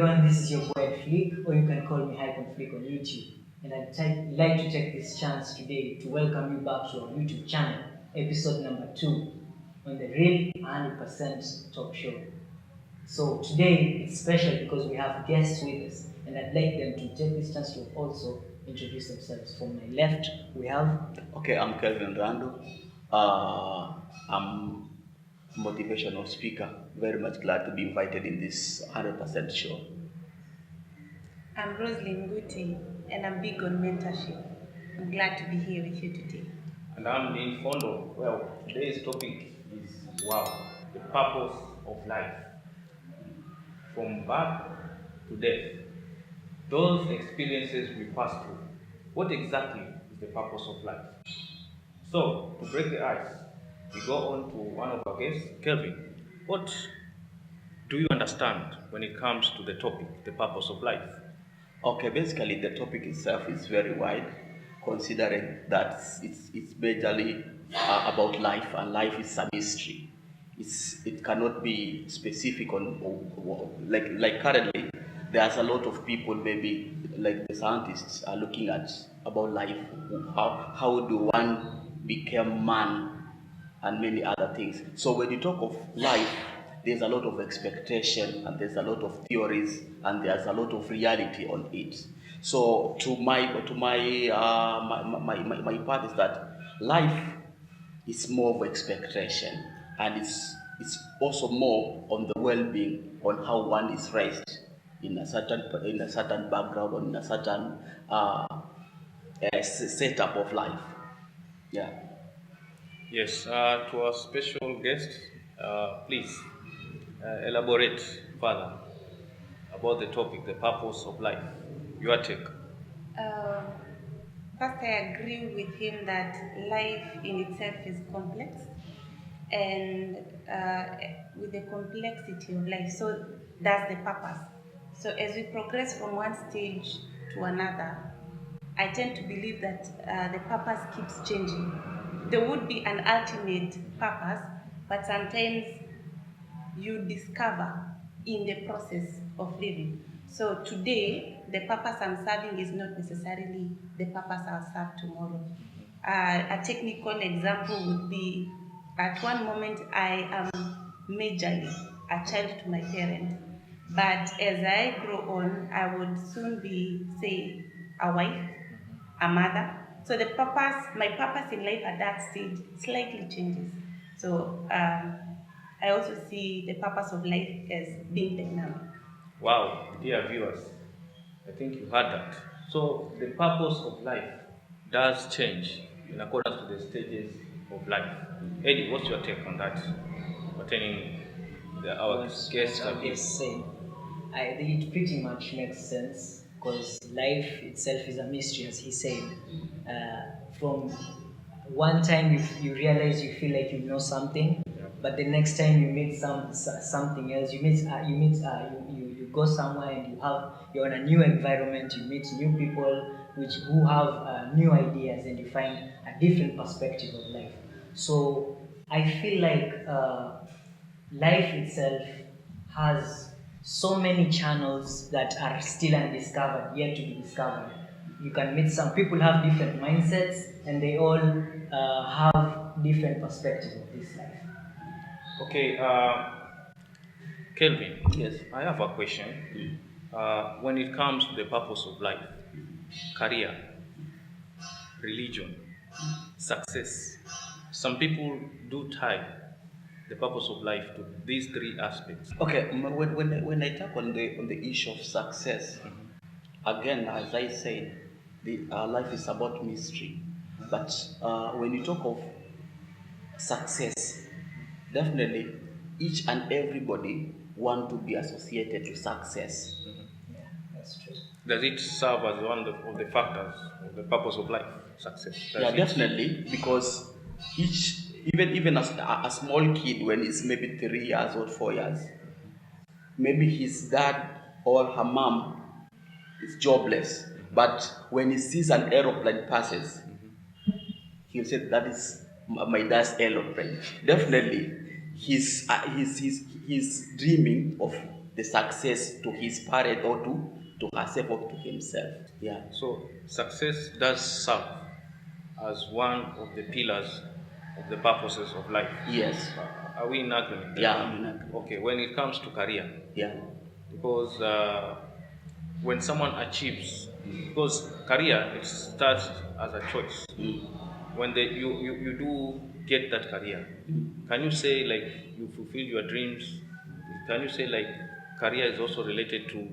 everyone, this is your boy Flick, or you can call me Hyphen Flick on YouTube. And I'd like to take this chance today to welcome you back to our YouTube channel, episode number 2, on the Real 100% Talk Show. So today it's special because we have guests with us, and I'd like them to take this chance to also introduce themselves. From my left, we have... Okay, I'm Kelvin Rando. I'm motivational speaker. Very much glad to be invited in this 100% show. I'm Roslyn Guti, and I'm big on mentorship. I'm glad to be here with you today. And I'm Dean Fondo. Well, today's topic is, the purpose of life. From birth to death, those experiences we pass through, what exactly is the purpose of life? So, to break the ice, we go on to one of our guests, Kelvin. What do you understand when it comes to the topic, the purpose of life? Okay, basically the topic itself is very wide, considering that it's majorly about life, and life is a mystery. It cannot be specific on like currently. There's a lot of people, maybe like the scientists, are looking at about life, how do one become man, and many other things. So when you talk of life, there's a lot of expectation, and there's a lot of theories, and there's a lot of reality on it. So my part is that life is more of expectation, and it's also more on the well-being, on how one is raised in a certain background, or in a certain setup of life. Yeah. Yes. To our special guest, please elaborate further about the topic, the purpose of life. Your take. First, I agree with him that life in itself is complex, and with the complexity of life, so that's the purpose. So as we progress from one stage to another, I tend to believe that the purpose keeps changing. There would be an ultimate purpose, but sometimes you discover in the process of living. So today, the purpose I'm serving is not necessarily the purpose I'll serve tomorrow. A technical example would be, at one moment I am majorly a child to my parent, but as I grow on, I would soon be, say, a wife, a mother. So my purpose in life at that stage slightly changes. So I also see the purpose of life as being dynamic. Wow, dear viewers, I think you heard that. So the purpose of life does change in accordance to the stages of life. Eddie, what's your take on that pertaining our guests? I think it pretty much makes sense, because life itself is a mystery, as he said. From one time you realize you feel like you know something, but the next time you meet something else, you go somewhere and you're in a new environment, you meet new people who have new ideas, and you find a different perspective of life. So I feel like life itself has so many channels that are still undiscovered, yet to be discovered. You can meet some people have different mindsets, and they all have different perspectives of this life. Okay, Kelvin. Yes. I have a question. When it comes to the purpose of life, career, religion, success, some people do tie the purpose of life to these 3 aspects. Okay, when I talk on the issue of success, again, as I said, life is about mystery. But when you talk of success, definitely each and everybody want to be associated to success. Yeah, that's true. Does it serve as one of the factors of the purpose of life, success? Definitely, because even a small kid, when he's maybe 3 years or 4 years, maybe his dad or her mom is jobless, but when he sees an aeroplane passes, he'll say, that is my dad's aeroplane. Definitely, he's dreaming of the success to his parent or to herself or to himself. Yeah. So success does serve as one of the pillars of the purposes of life. Yes. Are we in agreement? Yeah, I'm in agreement. Okay, when it comes to career, Yeah. because when someone achieves, because career it starts as a choice. When you do get that career, can you say like you fulfill your dreams? Can you say like career is also related to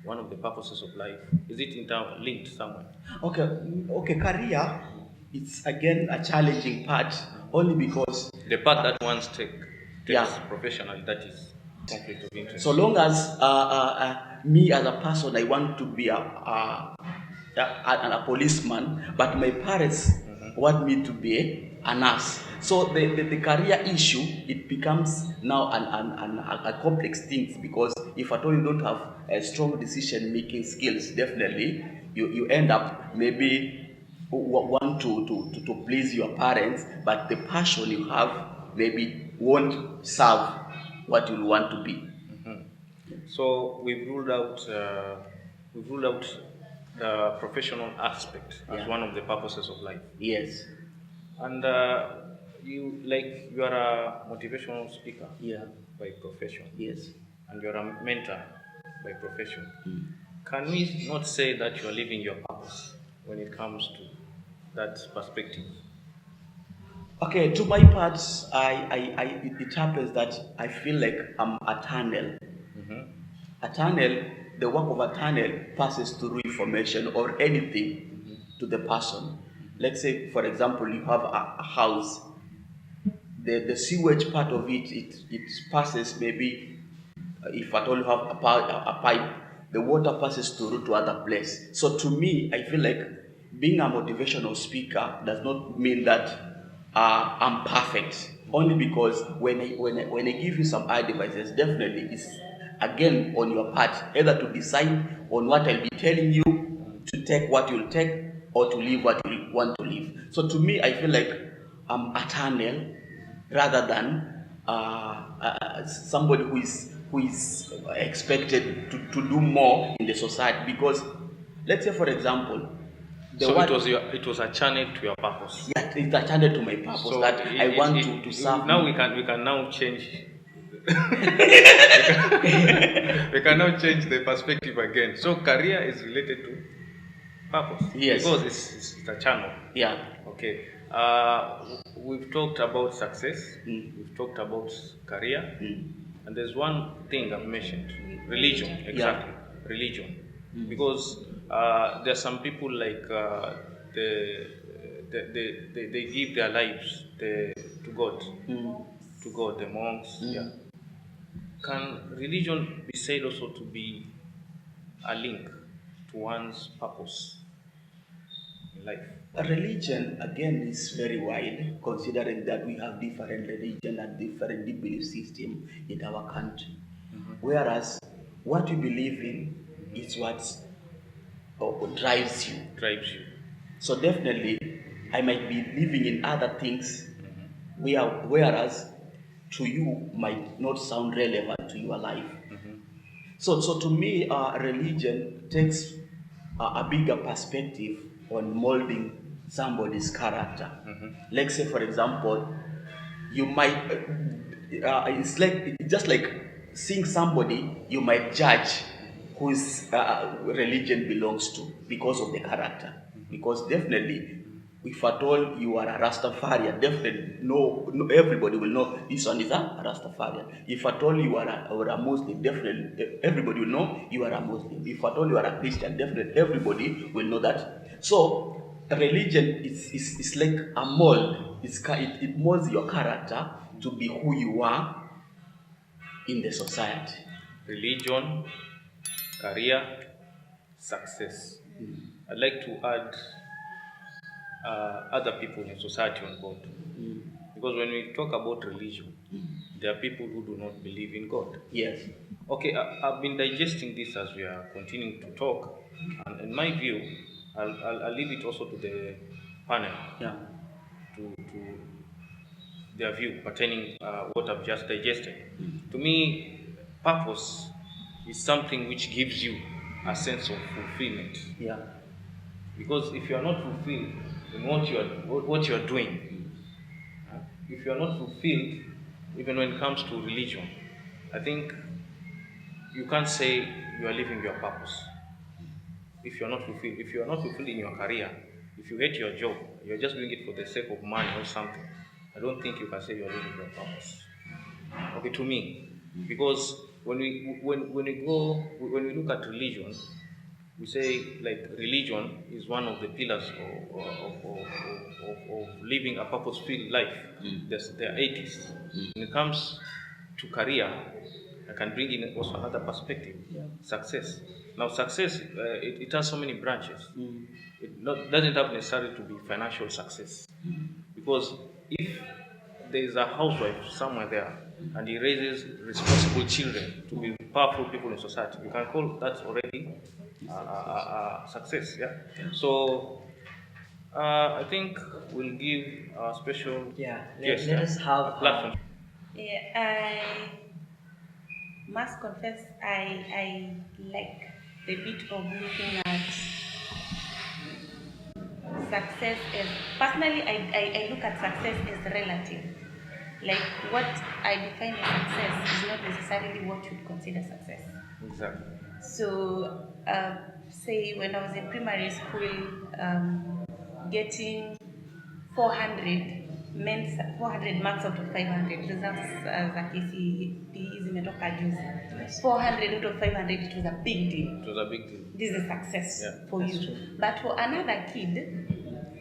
one of the purposes of life? Is it interlinked somewhere? Okay, okay, career, it's again a challenging part only because The path that one's takes yeah. professionally, that is conflict of interest. so long as me as a person, I want to be a policeman, but my parents want me to be a nurse. So the career issue, it becomes now a complex thing, because if at all you don't have strong decision making skills, definitely you end up maybe want to please your parents, but the passion you have maybe won't serve what you want to be. So we've ruled out the professional aspect as Yeah. one of the purposes of life. Yes. And you are a motivational speaker Yeah. by profession, Yes. and you are a mentor by profession. Can we not say that you are living your purpose when it comes to that perspective? Okay, to my part, it happens that I feel like I'm a tunnel. A tunnel, the work of a tunnel passes through information or anything to the person. Let's say, for example, you have a house. The sewage part of it passes maybe, if at all you have a pipe, the water passes through to other place. So to me, I feel like being a motivational speaker does not mean that I'm perfect. Only because when I give you some advices, definitely it's again on your part, either to decide on what I'll be telling you, to take what you'll take, or to leave what you want to leave. So to me, I feel like I'm a tunnel rather than somebody who is expected to do more in the society. Because let's say, for example, So it was a channel to your purpose. yeah, it's a channel to my purpose, So that I want to serve. Now we can now change. We can now change the perspective again. So career is related to purpose. Yes. Because it's a channel. Yeah. Okay. We've talked about success. We've talked about career. And there's one thing I've mentioned: religion. Exactly. Religion. Because there are some people like they give their lives to God, the monks. Yeah. Can religion be said also to be a link to one's purpose in life? Religion again is very wide, considering that we have different religion and different belief system in our country. Whereas what you believe in is what drives you. Drives you. So definitely, I might be living in other things, whereas to you might not sound relevant to your life. So to me, religion takes a bigger perspective on molding somebody's character. Let's say, for example, you might, it's like just like seeing somebody, you might judge whose religion belongs to because of the character. Because definitely, if at all you are a Rastafarian, definitely everybody will know this one is a Rastafarian. If at all you are a Muslim, definitely everybody will know you are a Muslim. If at all you are a Christian, definitely everybody will know that. So religion is like a mold. It molds your character to be who you are in the society. Religion, career, success. I'd like to add other people in society on board. Because when we talk about religion, there are people who do not believe in God. Yes. Okay, I've been digesting this as we are continuing to talk, and in my view, I'll leave it also to the panel Yeah. to their view pertaining what I've just digested. To me, purpose is something which gives you a sense of fulfillment. Yeah. Because if you are not fulfilled in what you are doing, if you are not fulfilled, even when it comes to religion, I think you can't say you are living your purpose. If you are not fulfilled, if you are not fulfilled in your career, if you hate your job, you're just doing it for the sake of money or something, I don't think you can say you are living your purpose. Okay, to me, because when we look at religion, we say like religion is one of the pillars of living a purpose-filled life. There are atheists. When it comes to career, I can bring in also another perspective. Success. Now, success it has so many branches. Doesn't have necessarily to be financial success, because if there is a housewife somewhere there and he raises responsible children to be powerful people in society, you can call that already a success. Yeah. So I think we'll give a special guest let us have a platform. Yeah, I must confess I like the bit of looking at success as, personally I look at success as relative. Like what I define as success is not necessarily what you'd consider success. Exactly. So, say when I was in primary school, getting 400 meant 400 marks out of 500. Results za KCPE zimetoka juzi. 400 out of 500, it was a big deal. It was a big deal. This is success for that's you. true. But for another kid,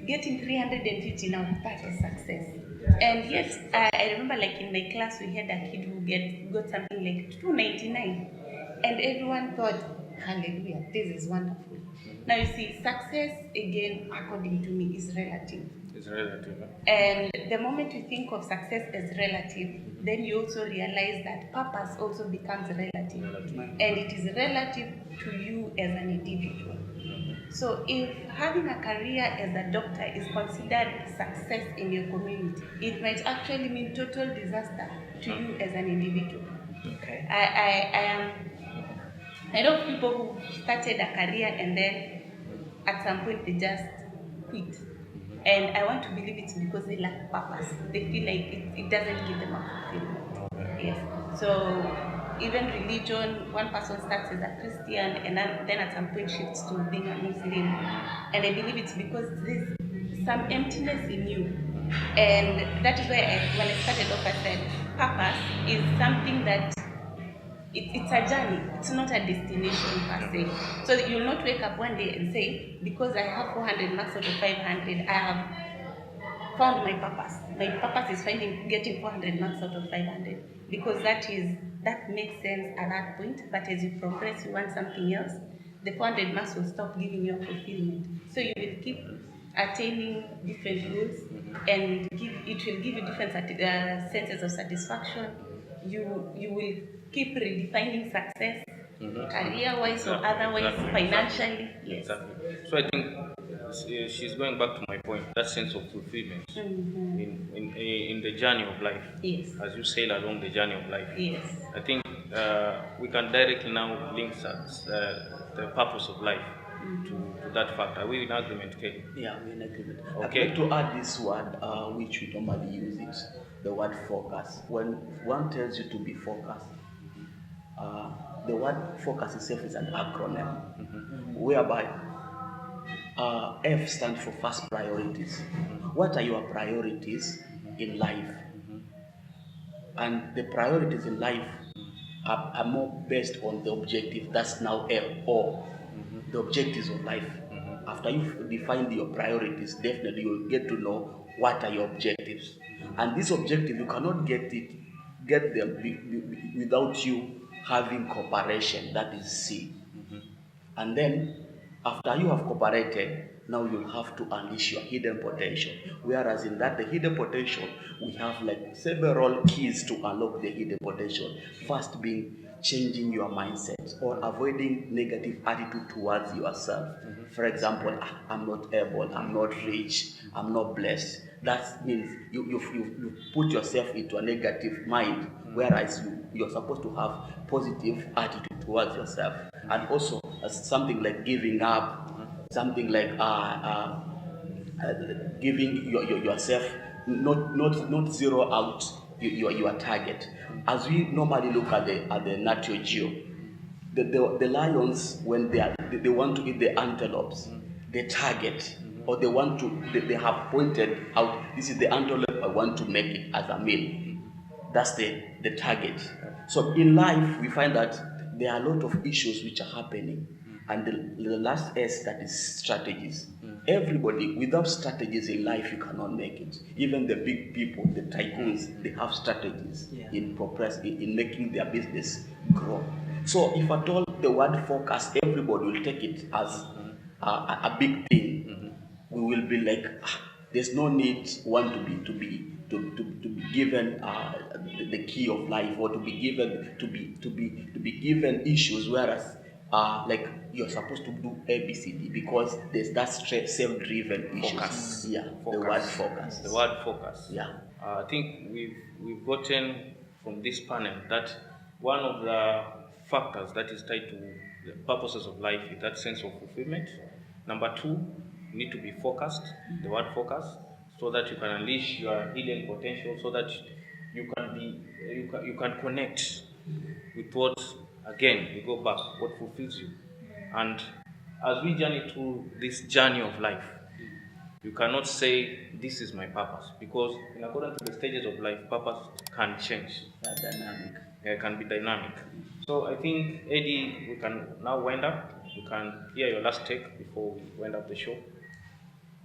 getting 350 now, that is success. And yet, I remember like in my class, we had a kid who got something like 299. And everyone thought, hallelujah, this is wonderful. Now you see, success, again, according to me, is relative. It's relative. And the moment you think of success as relative, then you also realize that purpose also becomes relative. And it is relative to you as an individual. So if having a career as a doctor is considered success in your community, it might actually mean total disaster to you as an individual. Okay. I know people who started a career and then at some point they just quit. And I want to believe it's because they lack purpose. They feel like it doesn't give them a fulfillment. Yes. So even religion, one person starts as a Christian and then at some point shifts to being a Muslim. And I believe it's because there's some emptiness in you. And that is why when I started off, I said purpose is something that it's a journey, it's not a destination per se. So you'll not wake up one day and say, because I have 400 marks out of 500, I have found my purpose. My purpose is getting 400 marks out of 500. Because that makes sense at that point, but as you progress, you want something else, the 400 marks will stop giving you a fulfillment. So you will keep attaining different goals, and it will give you different senses of satisfaction. You will keep redefining success, career-wise or otherwise, financially. Yes. Exactly. So I think she's going back to my point, that sense of fulfillment in the journey of life. Yes. As you sail along the journey of life. Yes. I think we can directly now link the purpose of life to that fact. Are we in agreement, Kay? Yeah, we're in agreement. Okay. I'd like to add this word, which we normally use it, the word focus. When one tells you to be focused, the word focus itself is an acronym, whereby F stands for first priorities. What are your priorities in life? And the priorities in life are more based on the objective. That's now L, O, the objectives of life. After you've defined your priorities, definitely you'll get to know what are your objectives. And these objectives, you cannot get them without you having cooperation, that is C. And then, after you have cooperated, now you have to unleash your hidden potential. Whereas in that, the hidden potential, we have like several keys to unlock the hidden potential. First being changing your mindset or avoiding negative attitude towards yourself. For example, I'm not able, I'm not rich, I'm not blessed. That means you put yourself into a negative mind whereas you're supposed to have positive attitude towards yourself. And also something like giving up, something like giving yourself, not zero out your target. As we normally look at the Nat Geo, the lions, when they want to eat the antelopes, they target, or they have pointed out, this is the antelope I want to make it as a meal. That's the target. So in life we find that there are a lot of issues which are happening, and the last S, that is strategies. Everybody, without strategies in life, you cannot make it. Even the big people, the tycoons, they have strategies in making their business grow. So if at all the word focus, everybody will take it as a big thing. We will be like, there's no need one to be given the key of life, or to be given issues, whereas like you're supposed to do ABCD, because there's that self-driven issues. Focus. Yeah, Focus. the word focus. The word focus. Yeah. I think we've gotten from this panel that one of the factors that is tied to the purposes of life is that sense of fulfillment. Number two, you need to be focused. The word focus, so that you can unleash your hidden potential, so that you can connect with what, again, we go back, what fulfills you. And as we journey through this journey of life, you cannot say this is my purpose, because in accordance to the stages of life, purpose can change. Dynamic. It can be dynamic. So I think, Eddie, we can now wind up. We can hear your last take before we wind up the show.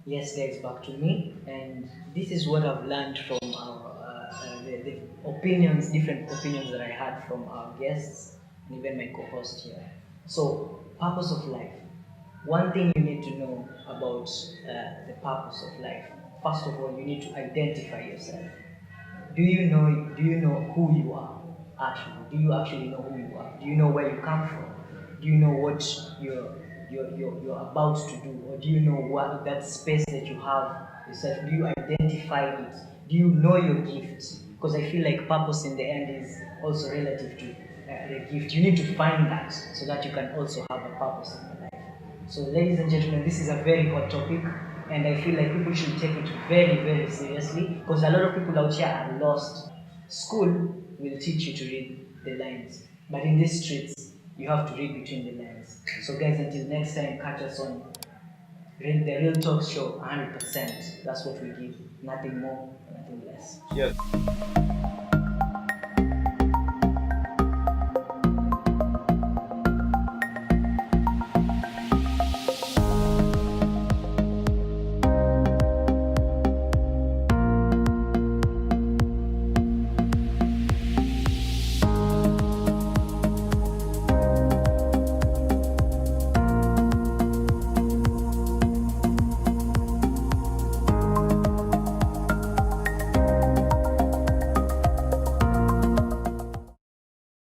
Yes, guys, back to me, and this is what I've learned from the opinions, different opinions that I had from our guests and even my co-host here. So, purpose of life. One thing you need to know about the purpose of life. First of all, you need to identify yourself. Do you know who you are? Actually, do you actually know who you are? Do you know where you come from? Do you know what you're about to do, or do you know what that space that you have yourself? Do you identify it? Do you know your gifts? Because I feel like purpose in the end is also relative to the gift. You need to find that so that you can also have a purpose in your life. So, ladies and gentlemen, this is a very hot topic, and I feel like people should take it very, very seriously, because a lot of people out here are lost. School will teach you to read the lines, but in these streets, you have to read between the lines. So guys, until next time, catch us on the Real Talk Show 100%. That's what we give. Nothing more, nothing less. Yes.